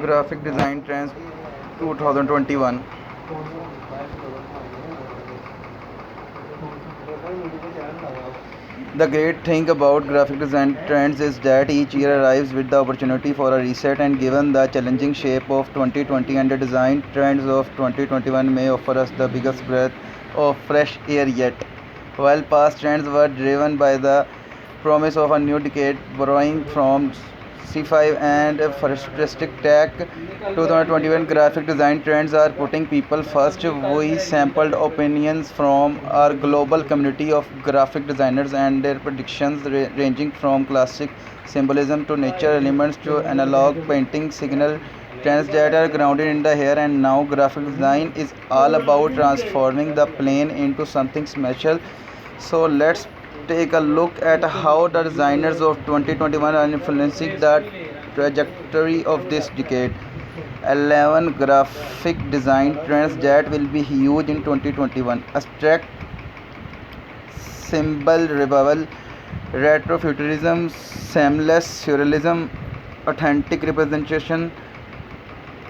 Graphic design trends 2021. The great thing about graphic design trends is that each year arrives with the opportunity for a reset, and given the challenging shape of 2020 and the design trends of 2021 may offer us the biggest breath of fresh air yet. While past trends were driven by the promise of a new decade, borrowing from C5 and futuristic tech, 2021 graphic design trends are putting people first. We sampled opinions from our global community of graphic designers and their predictions ranging from classic symbolism to nature elements to analog painting signal trends that are grounded in the here and now. Graphic design is all about transforming the plain into something special. So let's take a look at how the designers of 2021 are influencing the trajectory of this decade. 11 graphic design trends that will be huge in 2021. Abstract symbol revival, retrofuturism, seamless surrealism, authentic representation,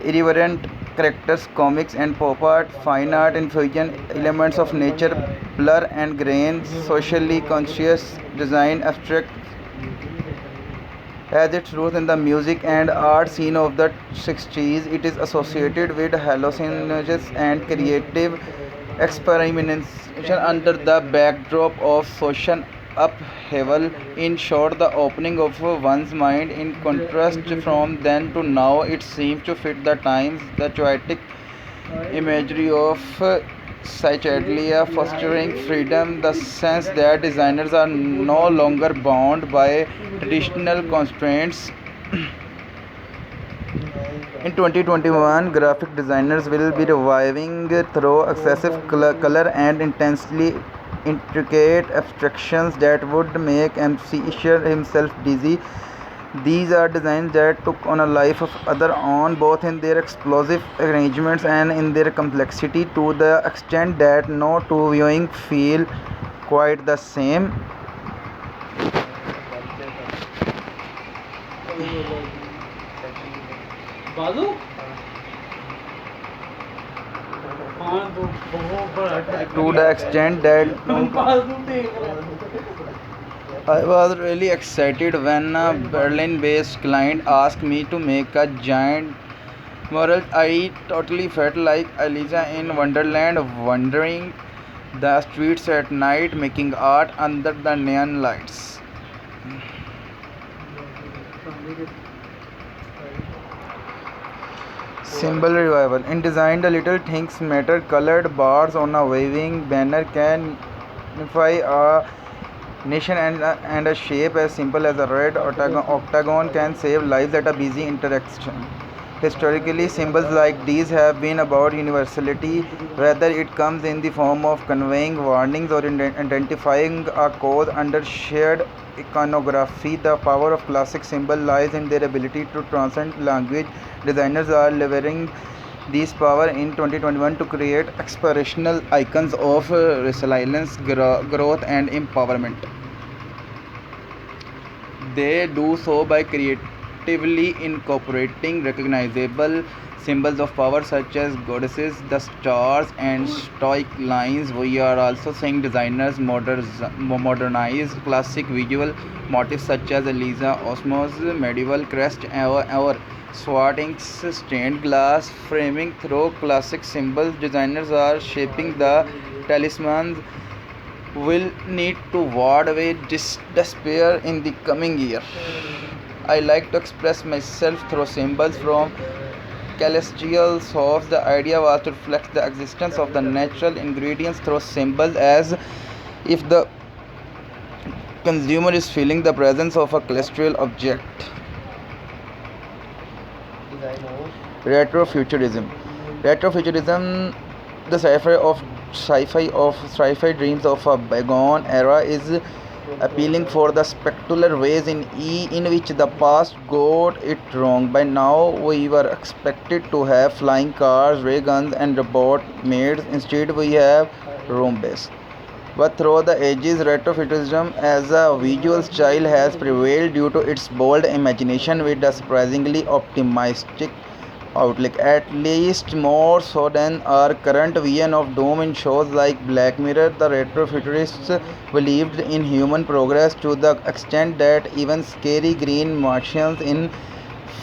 irreverent characters, comics and pop art, fine art infusion, elements of nature, blur and grain, socially conscious design, abstract has its roots in the music and art scene of the 60s. It is associated with hallucinogens and creative experimentation under the backdrop of social upheaval. In short, the opening of one's mind. In contrast, from then to now, it seems to fit the times. The poetic imagery of psychedelia fostering freedom, the sense that designers are no longer bound by traditional constraints. In 2021, graphic designers will be reviving through excessive color and intensely intricate abstractions that would make MC Escher himself dizzy. These are designs that took on a life of other own, both in their explosive arrangements and in their complexity, to the extent that no two viewing feel quite the same. To the extent that I was really excited when a Berlin-based client asked me to make a giant mural. I totally felt like Alicia in Wonderland, wandering the streets at night, making art under the neon lights. Symbol revival. In design, the little things matter. Colored bars on a waving banner can unify a nation, and a shape as simple as a red octagon can save lives at a busy intersection. Historically, symbols like these have been about universality, whether it comes in the form of conveying warnings or identifying a cause under shared iconography. The power of classic symbols lies in their ability to transcend language. Designers are leveraging this power in 2021 to create aspirational icons of resilience, growth, and empowerment. They do so by creatively incorporating recognizable symbols of power such as goddesses, the stars, and stoic lines. We are also seeing designers modernize classic visual motifs such as Eliza Osmos, medieval crest, or swatings, stained glass framing through classic symbols. Designers are shaping the talismans will need to ward away despair in the coming year. I like to express myself through symbols from celestial source. The idea was to reflect the existence of the natural ingredients through symbols, as if the consumer is feeling the presence of a celestial object. Retrofuturism. Retrofuturism, the sci-fi dreams of a bygone era, is appealing for the spectacular ways in which the past got it wrong. By now, we were expected to have flying cars, ray guns, and robot maids. Instead, we have Roombas. But through the ages, retrofuturism as a visual style has prevailed due to its bold imagination with a surprisingly optimistic outlook, at least more so than our current vision of doom in shows like Black Mirror. The retrofuturists believed in human progress to the extent that even scary green Martians in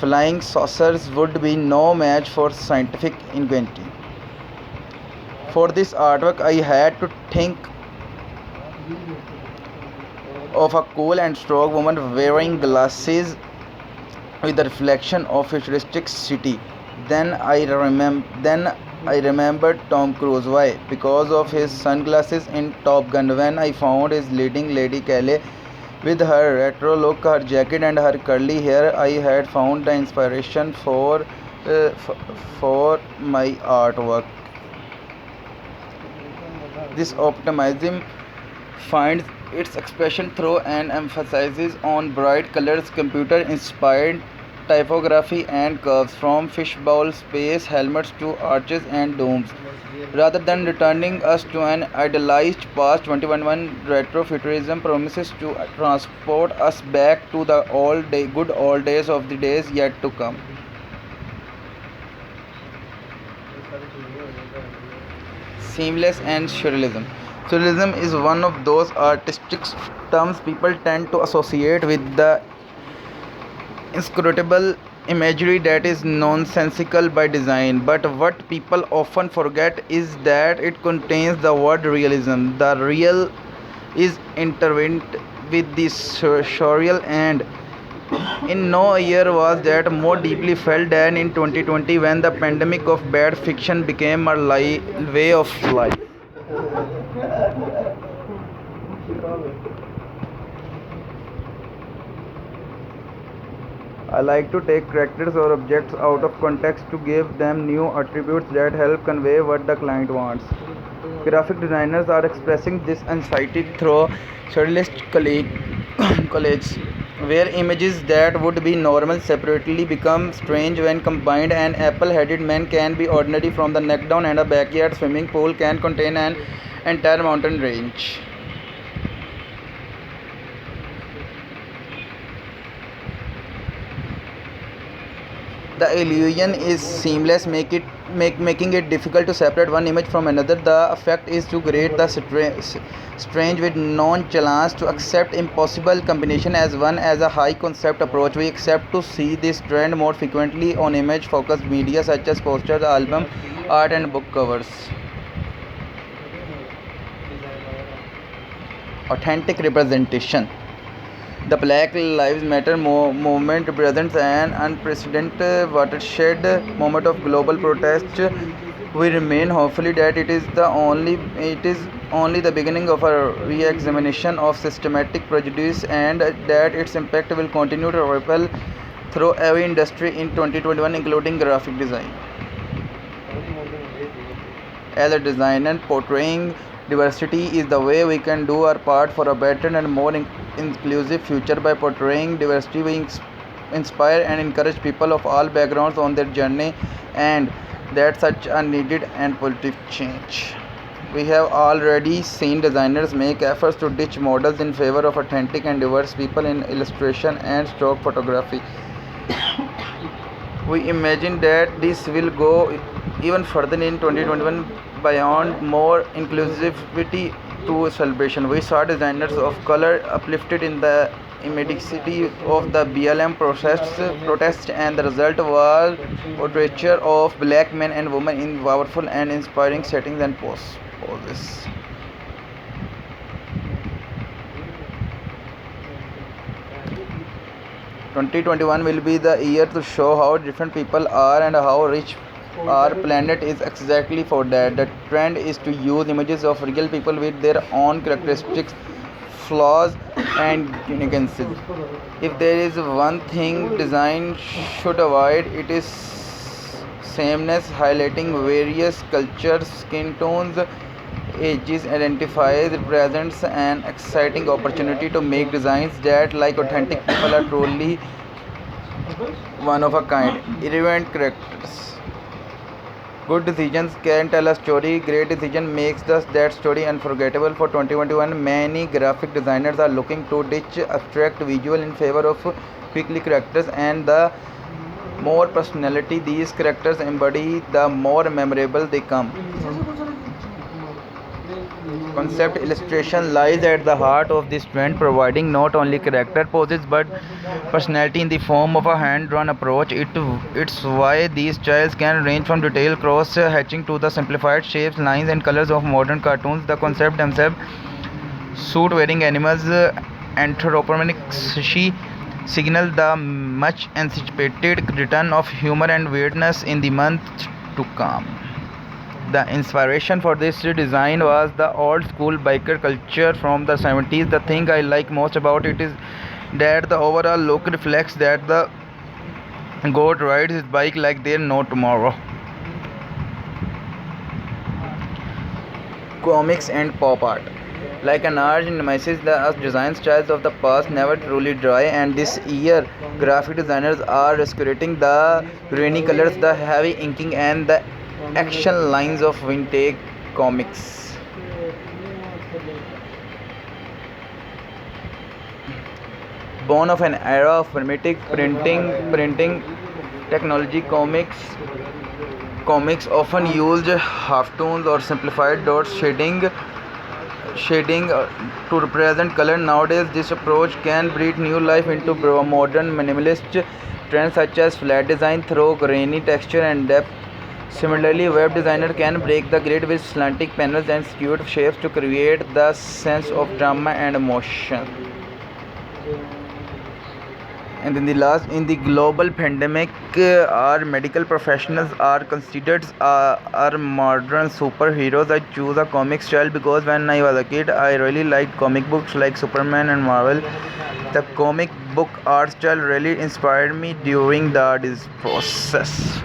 flying saucers would be no match for scientific ingenuity. For this artwork, I had to think of a cool and strong woman wearing glasses with the reflection of futuristic city. Then I remembered Tom Cruise. Why? Because of his sunglasses in Top Gun. When I found his leading lady Kelly with her retro look, her jacket, and her curly hair, I had found the inspiration for my artwork. This optimism finds its expression through an emphasis on bright colors, computer inspired typography, and curves, from fishbowl space helmets to arches and domes. Rather than returning us to an idealized past, 21 retrofuturism promises to transport us back to the good old days of the days yet to come. Seamless and surrealism. Surrealism is one of those artistic terms people tend to associate with the inscrutable imagery that is nonsensical by design. But what people often forget is that it contains the word realism. The real is intertwined with the surreal, and in no year was that more deeply felt than in 2020 when the pandemic of bad fiction became a way of life. I like to take characters or objects out of context to give them new attributes that help convey what the client wants. Graphic designers are expressing this anxiety through surrealist collages, where images that would be normal separately become strange when combined. An apple headed man can be ordinary from the neck down, and a backyard swimming pool can contain an entire mountain range. The illusion is seamless, making it difficult to separate one image from another. The effect is to create the strange with nonchalance, to accept impossible combination as one as a high concept approach. We accept to see this trend more frequently on image focused media such as posters, album art, and book covers. Authentic representation. The Black Lives Matter movement represents an unprecedented watershed moment of global protest. We remain hopefully that it is only the beginning of a re-examination of systematic prejudice, and that its impact will continue to ripple through every industry in 2021, including graphic design. As a designer, portraying diversity is the way we can do our part for a better and more inclusive future. By portraying diversity, we inspire and encourage people of all backgrounds on their journey, and that's such a needed and positive change. We have already seen designers make efforts to ditch models in favor of authentic and diverse people in illustration and stock photography. We imagine that this will go even further in 2021 beyond more inclusivity to celebration. We saw designers of color uplifted in the immediacy of the BLM protest, and the result was portraiture of black men and women in powerful and inspiring settings and poses. 2021 will be the year to show how different people are and how rich our planet is. Exactly for that, the trend is to use images of real people with their own characteristics, flaws, and uniquenesses. If there is one thing design should avoid, it is sameness. Highlighting various cultures, skin tones, ages identifies represents an exciting opportunity to make designs that, like authentic people, are truly one of a kind, irrelevant characters. Good decisions can tell a story. Great decision makes that story unforgettable. For 2021, many graphic designers are looking to ditch abstract visual in favor of quickly characters and the more personality these characters embody, the more memorable they come. Concept illustration lies at the heart of this trend, providing not only character poses but personality in the form of a hand-drawn approach. It's why these styles can range from detailed cross-hatching to the simplified shapes, lines, and colors of modern cartoons. The concept themselves, suit-wearing animals, anthropomorphic signal the much anticipated return of humor and weirdness in the months to come. The inspiration for this design was the old school biker culture from the 70s. The thing I like most about it is that the overall look reflects that the goat rides his bike like there's no tomorrow. Comics and pop art. Like an art nemesis, the design styles of the past never truly dry, and this year, graphic designers are restoring the grainy colors, the heavy inking, and the action lines of vintage comics. Born of an era of primitive printing technology, comics often used halftones or simplified dot shading to represent color. Nowadays, this approach can breathe new life into modern minimalist trends such as flat design through grainy texture and depth. Similarly, web designer can break the grid with slanting panels and skewed shapes to create the sense of drama and emotion. And in the global pandemic, our medical professionals are considered our modern superheroes. I choose a comic style because when I was a kid, I really liked comic books like Superman and Marvel. The comic book art style really inspired me during this process.